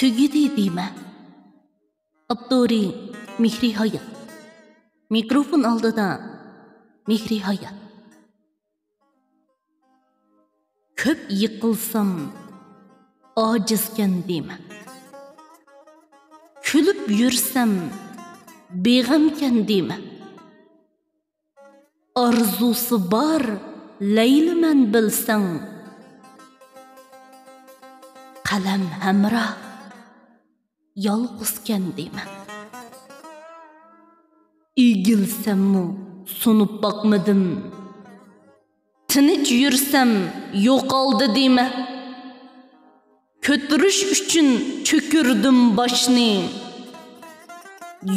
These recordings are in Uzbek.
Tügidi deyme. Abduri Mihri Hayat. Mikrofon aldıda Mihri Hayat. Köp yıkılsam acizken deyme. Külüp yürsem beğemken deyme. Arzusu var leylimen bilsen. Kalem hemrah yalğızken deyme. İgilsem mu sunup bakmadım. Tinç yürsem yok aldı deyme. Kötürüş üçün çökürdüm başını.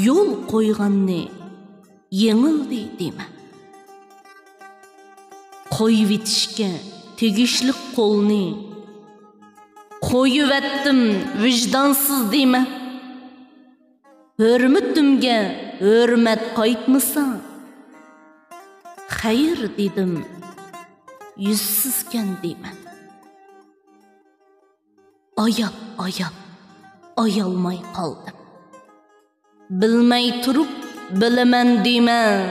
Yol koyganını yengildi deyme. Koyuvetişke tegişlik kolunu. Koyuvettim vicdansız deyme. Hürmetimge hürmet kayıtmısa. Hayır dedim yüzsüzken deyme. Ayalmay kaldım. Bilmey turup bilemen deyme.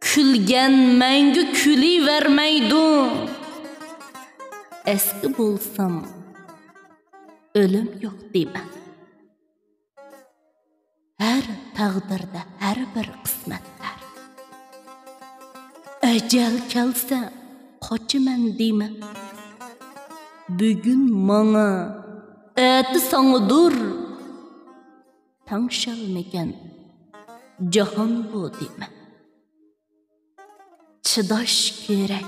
Külgen mengü külü vermeydu. Eski bolsam ölüm yok deyme. Her tağdırda her bir kısmetler. Ecel kelse kaçımen deyme. Bugün mana eti sana dur. Tanışalmagan cahan bu deyme. Çıdaş gerek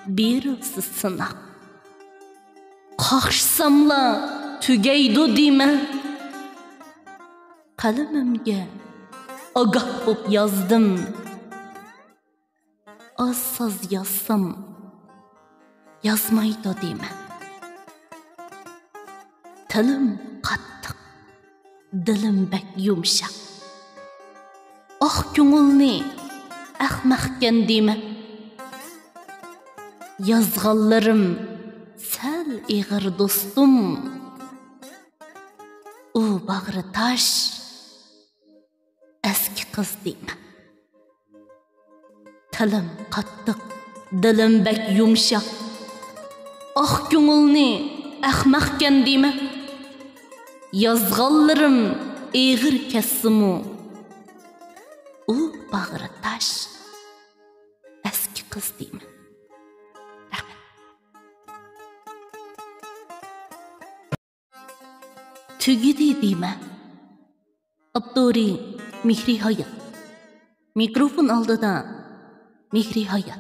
birisi sınav. Kaçsamla tügeydu deyme. Kalemimge agah bop yazdım. Az saz yazsam yazmaydı deyme. Tilim qattiq, dilim bek yumshaq. Ah ko'ngilni ahmaqkan deyme. Yazganlarım sal ig'ir do'stim. U bag'ri tash eski qiz deyme. Tilim qattiq, dilim bek yumshaq. Ah ko'ngilni ahmaqkan deyme. Yazganlarım ig'ir kessimu. U bag'ri tash eski qiz deyme. Tügidi deyme. Abduri Mihri Hayat. Mikrofon aldıda Mihri Hayat.